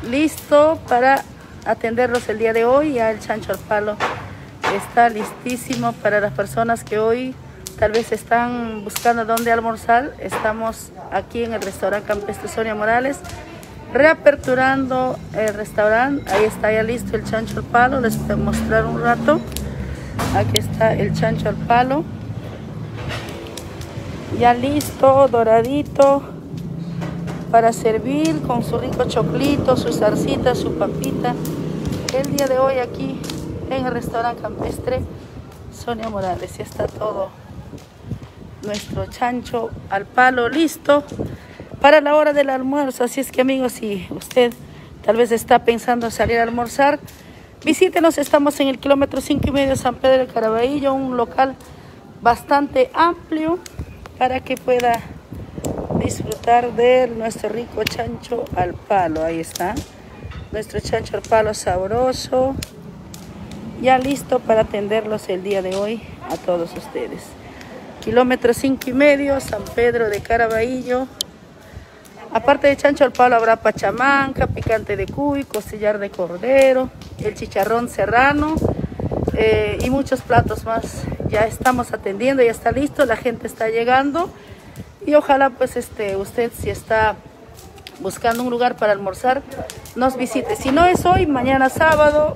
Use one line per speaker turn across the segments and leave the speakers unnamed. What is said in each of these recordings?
listo para atenderlos el día de hoy. Ya el chancho al palo está listísimo para las personas que hoy tal vez están buscando dónde almorzar. Estamos aquí en el restaurante campestre Sonia Morales, reaperturando el restaurante. Ahí está ya listo el chancho al palo. Les voy a mostrar un rato. Aquí está el chancho al palo, ya listo, doradito, para servir con su rico choclito, su zarcita, su papita. El día de hoy aquí en el restaurante campestre Sonia Morales. Ya está todo nuestro chancho al palo listo para la hora del almuerzo. Así es que, amigos, si usted tal vez está pensando salir a almorzar, visítenos. Estamos en el kilómetro 5,5 San Pedro de Caraballo, un local bastante amplio para que pueda disfrutar de nuestro rico chancho al palo. Ahí está nuestro chancho al palo sabroso, ya listo para atenderlos el día de hoy a todos ustedes. Kilómetro 5,5 San Pedro de Caraballo. Aparte de chancho al palo habrá pachamanca, picante de cuy, costillar de cordero, el chicharrón serrano y muchos platos más. Ya estamos atendiendo, ya está listo, la gente está llegando y ojalá pues usted, si está buscando un lugar para almorzar, nos visite. Si no es hoy, mañana sábado,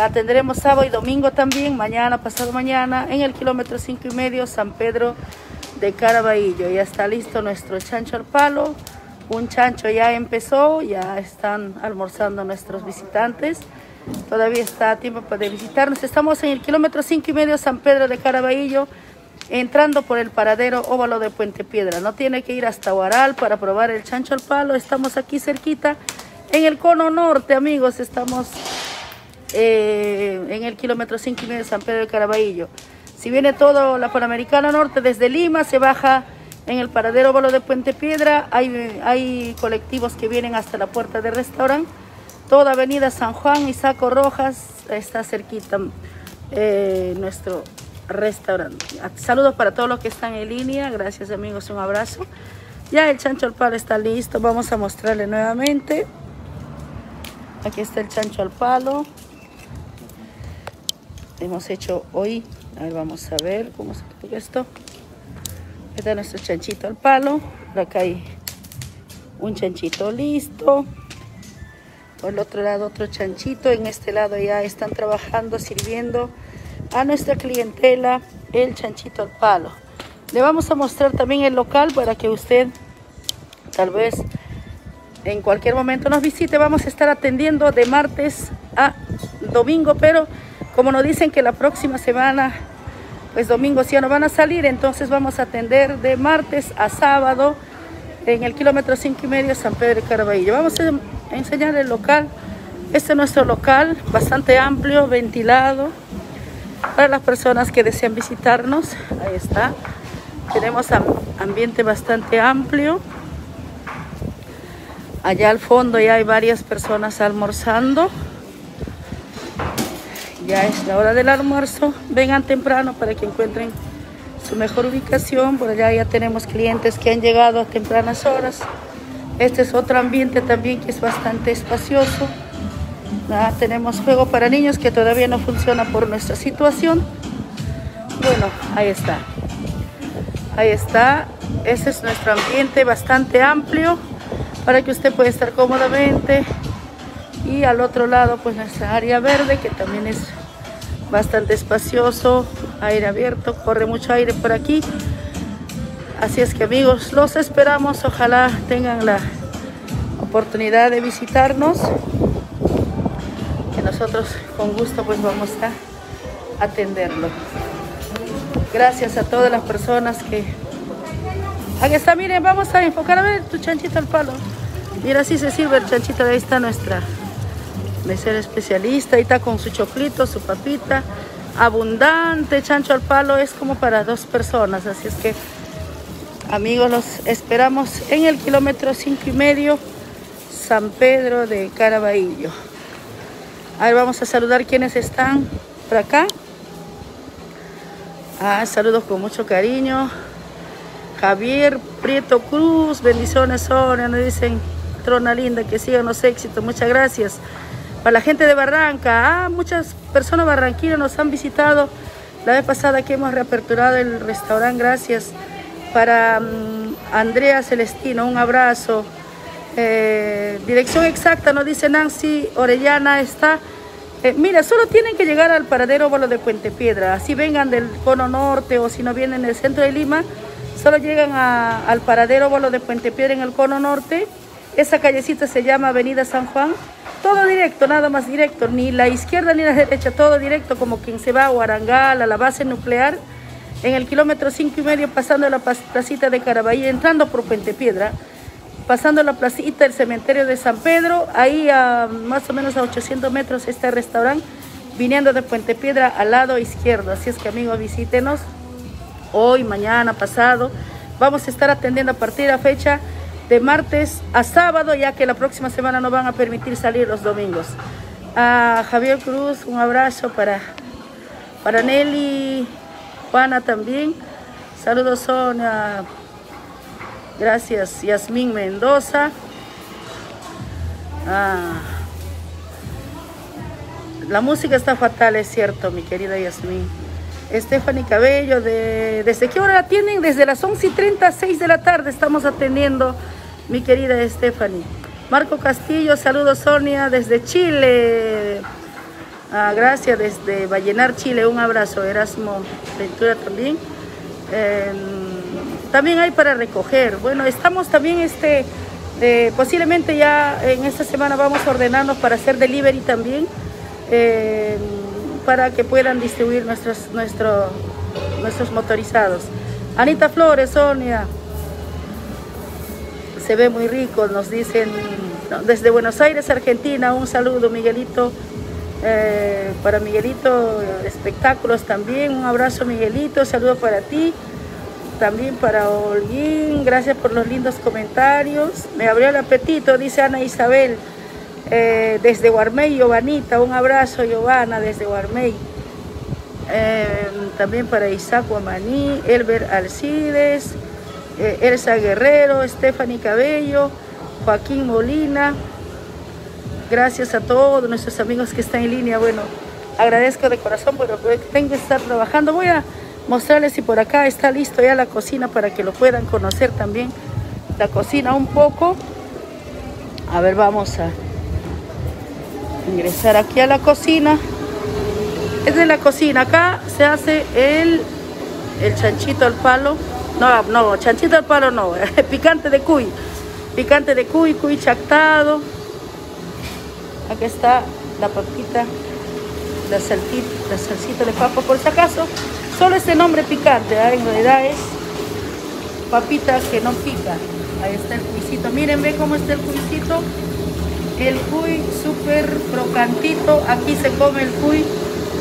atenderemos sábado y domingo también, mañana, pasado mañana, en el kilómetro 5,5 San Pedro de Caraballo. Ya está listo nuestro chancho al palo. Un chancho ya empezó, ya están almorzando nuestros visitantes. Todavía está a tiempo para visitarnos. Estamos en el kilómetro 5,5 San Pedro de Caraballo, entrando por el paradero óvalo de Puente Piedra. No tiene que ir hasta Huaral para probar el chancho al palo. Estamos aquí cerquita en el cono norte, amigos. Estamos en el kilómetro 5,5 San Pedro de Caraballo. Si viene todo la Panamericana Norte desde Lima, se baja en el paradero óvalo de Puente Piedra. Hay colectivos que vienen hasta la puerta del restaurante. Toda avenida San Juan y Saco Rojas está cerquita nuestro restaurante. Saludos para todos los que están en línea. Gracias, amigos, un abrazo. Ya el chancho al palo está listo. Vamos a mostrarle nuevamente. Aquí está el chancho al palo. Hemos hecho hoy. A ver, vamos a ver cómo se ve esto. Aquí está nuestro chanchito al palo. Por acá hay un chanchito listo. Por el otro lado otro chanchito. En este lado ya están trabajando, sirviendo a nuestra clientela el chanchito al palo. Le vamos a mostrar también el local para que usted tal vez en cualquier momento nos visite. Vamos a estar atendiendo de martes a domingo, pero como nos dicen que la próxima semana, pues domingos ya no van a salir, entonces vamos a atender de martes a sábado en el kilómetro 5,5 San Pedro de Caraballo. Vamos a enseñar el local. Este es nuestro local, bastante amplio, ventilado, para las personas que desean visitarnos. Ahí está. Tenemos ambiente bastante amplio. Allá al fondo ya hay varias personas almorzando. Ya es la hora del almuerzo. Vengan temprano para que encuentren su mejor ubicación. Por allá ya tenemos clientes que han llegado a tempranas horas. Este es otro ambiente también que es bastante espacioso. Tenemos juego para niños que todavía no funciona por nuestra situación. Bueno, ahí está. Ahí está. Ese es nuestro ambiente bastante amplio para que usted pueda estar cómodamente. Y al otro lado pues nuestra área verde, que también es bastante espacioso, aire abierto, corre mucho aire por aquí. Así es que, amigos, los esperamos. Ojalá tengan la oportunidad de visitarnos, que nosotros con gusto pues vamos a atenderlo. Gracias a todas las personas que... Aquí está, miren, vamos a enfocar, a ver tu chanchito al palo. Mira, así se sirve el chanchito. Ahí está nuestra mesera especialista. Ahí está con su choclito, su papita. Abundante chancho al palo, es como para 2 personas. Así es que, amigos, los esperamos en el kilómetro 5,5 San Pedro de Caraballo. Ahí vamos a saludar quienes están por acá. Saludos con mucho cariño. Javier Prieto Cruz, bendiciones, Sonia, nos dicen patrona linda, que sigan los éxitos, muchas gracias. Para la gente de Barranca, muchas personas barranquinas nos han visitado la vez pasada que hemos reaperturado el restaurante, gracias. Para Andrea Celestino, un abrazo. Dirección exacta, nos dice Nancy Orellana, está... mira, solo tienen que llegar al paradero Óvalo de Puente Piedra, así vengan del cono norte o si no vienen del centro de Lima, solo llegan al paradero Óvalo de Puente Piedra en el cono norte. Esa callecita se llama Avenida San Juan, todo directo, nada más directo, ni la izquierda ni la derecha, todo directo, como quien se va a Huarangal, a la base nuclear, en el kilómetro 5,5, pasando la placita de Caraballo, entrando por Puente Piedra, pasando la placita del cementerio de San Pedro, ahí a más o menos a 800 metros está el restaurante, viniendo de Puente Piedra al lado izquierdo. Así es que, amigos, visítenos hoy, mañana, pasado. Vamos a estar atendiendo a partir de la fecha de martes a sábado, ya que la próxima semana no van a permitir salir los domingos. A Javier Cruz, un abrazo para Nelly, Juana también. Saludos, Sonia. Gracias, Yasmín Mendoza. La música está fatal, es cierto, mi querida Yasmín. Stephanie Cabello, ¿desde qué hora la tienen? Desde las 11:30, 6 de la tarde estamos atendiendo, mi querida Stephanie. Marco Castillo, saludos, Sonia, desde Chile. Gracias, desde Vallenar, Chile, un abrazo. Erasmo Ventura también. También hay para recoger. Bueno, estamos también, posiblemente ya en esta semana vamos a ordenarnos para hacer delivery también, para que puedan distribuir nuestros motorizados. Anita Flores, Sonia, se ve muy rico, nos dicen desde Buenos Aires, Argentina. Un saludo, Miguelito, para Miguelito Espectáculos también, un abrazo, Miguelito, saludo para ti. También para Holguín, gracias por los lindos comentarios. Me abrió el apetito, dice Ana Isabel, desde Guarmey, Giovanita, un abrazo, Giovanna, desde Guarmey. También para Isaac Guamaní, Elber Alcides, Elsa Guerrero, Stephanie Cabello, Joaquín Molina. Gracias a todos nuestros amigos que están en línea. Bueno, agradezco de corazón, pero tengo que estar trabajando. Voy a mostrarles si por acá está listo ya la cocina para que lo puedan conocer también, la cocina un poco. A ver, vamos a ingresar aquí a la cocina. Es de la cocina, acá se hace el chanchito al palo. No, chanchito al palo no, picante de cuy, cuy chactado. Aquí está la papita, la salsita de papa, por si acaso. Solo este nombre picante, en realidad es papita que no pica. Ahí está el cuisito. Miren, ve cómo está el cuisito. El cuy súper crocantito. Aquí se come el cuy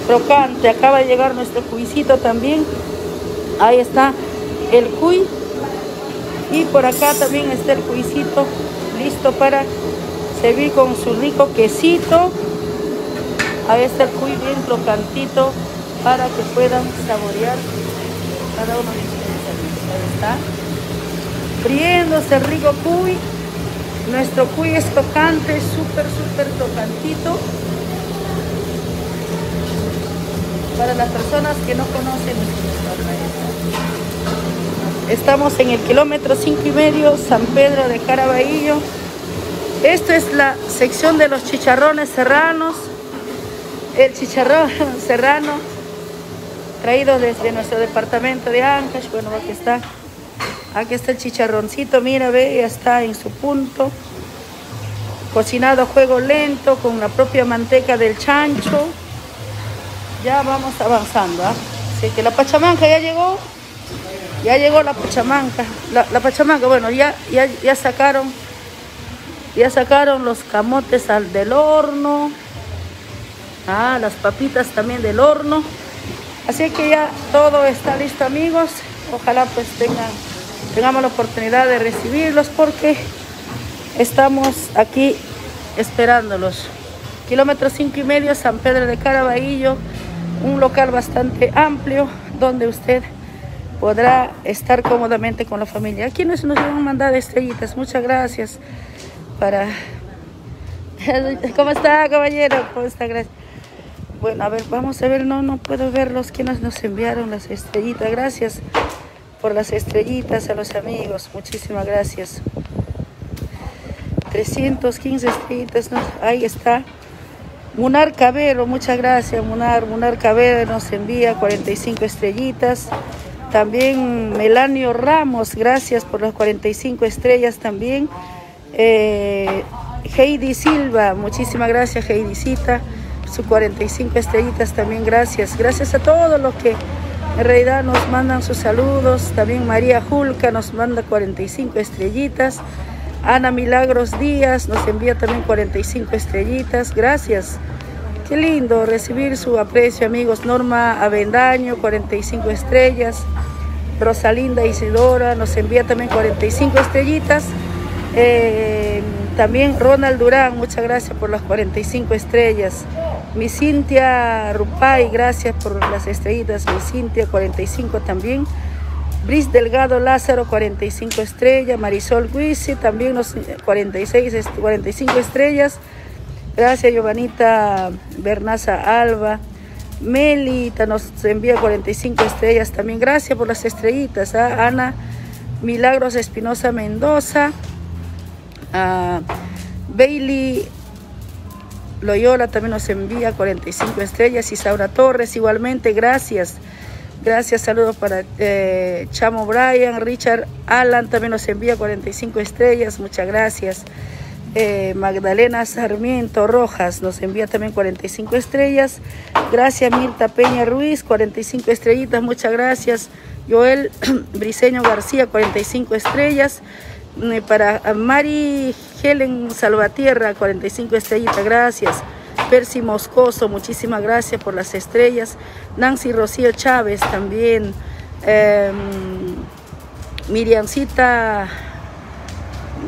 crocante. Acaba de llegar nuestro cuisito también. Ahí está el cuy. Y por acá también está el cuisito listo para servir con su rico quesito. Ahí está el cuy bien crocantito, para que puedan saborear cada uno de ustedes. Ahí está, friéndose el rico cuy. Nuestro cuy es crocante, súper crocantito. Para las personas que no conocen nuestro restaurante, estamos en el kilómetro 5,5, San Pedro de Caraballo. Esto es la sección de los chicharrones serranos. El chicharrón serrano traído desde nuestro departamento de Ancash. Bueno, aquí está el chicharroncito, mira, ve, ya está en su punto, cocinado a fuego lento con la propia manteca del chancho. Ya vamos avanzando, así que la pachamanca ya llegó la pachamanca. La pachamanca, bueno, ya sacaron los camotes del horno, las papitas también del horno. Así que ya todo está listo, amigos. Ojalá pues tengamos la oportunidad de recibirlos, porque estamos aquí esperándolos. Kilómetro 5,5, San Pedro de Caraballo, un local bastante amplio donde usted podrá estar cómodamente con la familia. Aquí nos van a mandar estrellitas, muchas gracias. para... ¿Cómo está, caballero? ¿Cómo está? Gracias. Bueno, a ver, vamos a ver, no puedo ver los que nos enviaron las estrellitas. Gracias por las estrellitas a los amigos, muchísimas gracias. 315 estrellitas, ¿no? Ahí está. Munar Cabero, muchas gracias, Munar Cabero nos envía 45 estrellitas. También Melanio Ramos, gracias por las 45 estrellas también. Heidi Silva, muchísimas gracias Heidicita, sus 45 estrellitas también, gracias. Gracias a todos los que en realidad nos mandan sus saludos. También María Julca nos manda 45 estrellitas. Ana Milagros Díaz nos envía también 45 estrellitas, gracias. Qué lindo recibir su aprecio, amigos. Norma Avendaño, 45 estrellas. Rosalinda Isidora nos envía también 45 estrellitas. También Ronald Durán, muchas gracias por las 45 estrellas. Mi Cintia Rupay, gracias por las estrellitas. Mi Cintia, 45 también. Bris Delgado Lázaro, 45 estrellas. Marisol Guisi, también los 45 estrellas. Gracias, Giovanita Bernaza Alba. Melita nos envía 45 estrellas también. Gracias por las estrellitas. Ana Milagros Espinosa Mendoza. Bailey Loyola también nos envía 45 estrellas. Isaura Torres igualmente, gracias. Gracias, saludos para Chamo Brian. Richard Alan también nos envía 45 estrellas, muchas gracias. Magdalena Sarmiento Rojas nos envía también 45 estrellas. Gracias Mirta Peña Ruiz, 45 estrellitas, muchas gracias. Joel Briceño García, 45 estrellas. Para Mari Helen Salvatierra, 45 estrellitas, gracias. Percy Moscoso, muchísimas gracias por las estrellas. Nancy Rocío Chávez también. Miriamcita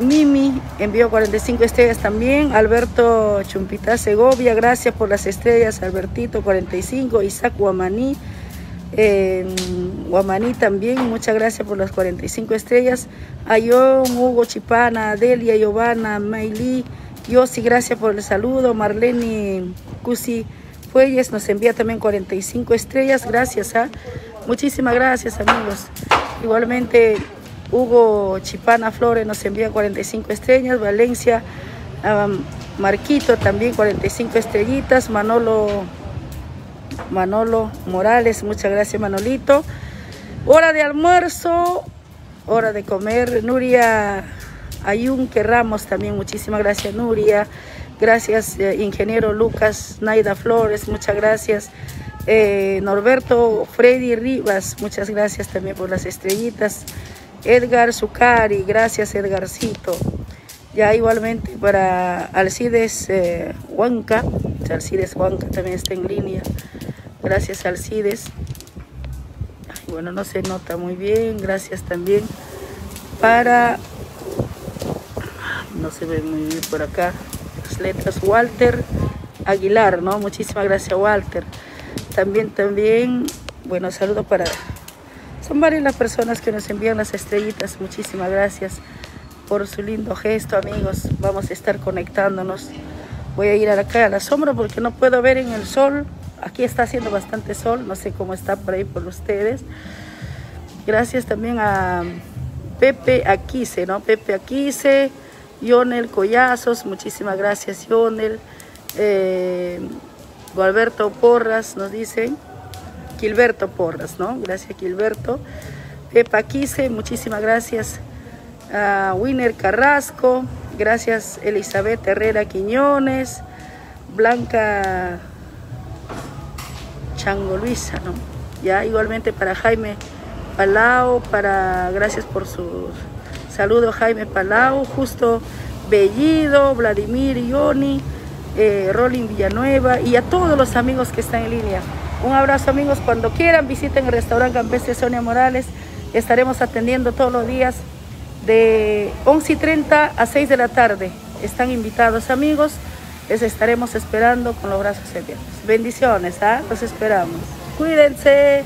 Mimi envió 45 estrellas también. Alberto Chumpita Segovia, gracias por las estrellas. Albertito, 45. Isaac Guamaní. Guamaní también, muchas gracias por las 45 estrellas. Ayón, Hugo Chipana, Delia, Giovanna, Mayli, Yossi, gracias por el saludo. Marlene Cusi Fuelles nos envía también 45 estrellas, gracias. Muchísimas gracias, amigos. Igualmente Hugo Chipana Flores nos envía 45 estrellas. Valencia Marquito también 45 estrellitas. Manolo Morales, muchas gracias Manolito. Hora de almuerzo, hora de comer. Nuria Ayunque Ramos también, muchísimas gracias Nuria. Gracias ingeniero Lucas Naida Flores, muchas gracias. Norberto Freddy Rivas, muchas gracias también por las estrellitas. Edgar Zucari, gracias Edgarcito. Ya igualmente para Alcides Huanca, Alcides Huanca también está en línea. Gracias Alcides. Bueno, no se nota muy bien. Gracias también para... No se ve muy bien por acá las letras. Walter Aguilar, ¿no? Muchísimas gracias Walter. También, bueno, saludo para... Son varias las personas que nos envían las estrellitas. Muchísimas gracias por su lindo gesto, amigos. Vamos a estar conectándonos. Voy a ir acá a la sombra porque no puedo ver en el sol. Aquí está haciendo bastante sol, no sé cómo está por ahí por ustedes. Gracias también a Pepe Aquise, ¿no? Pepe Aquise, Yonel Collazos, muchísimas gracias Yonel. Gualberto Porras nos dicen, Gilberto Porras, ¿no? Gracias Gilberto. Pepe Aquise, muchísimas gracias. Winner Carrasco, gracias Elizabeth Herrera Quiñones. Blanca Chango Luisa, ¿no? Ya igualmente para Jaime Palau, gracias por su saludo Jaime Palau, Justo Bellido, Vladimir Ioni, Rolin Villanueva y a todos los amigos que están en línea. Un abrazo, amigos, cuando quieran visiten el restaurante campestre Sonia Morales. Estaremos atendiendo todos los días de 11:30 a 6 de la tarde. Están invitados, amigos. Les estaremos esperando con los brazos abiertos. Bendiciones, los esperamos. Cuídense.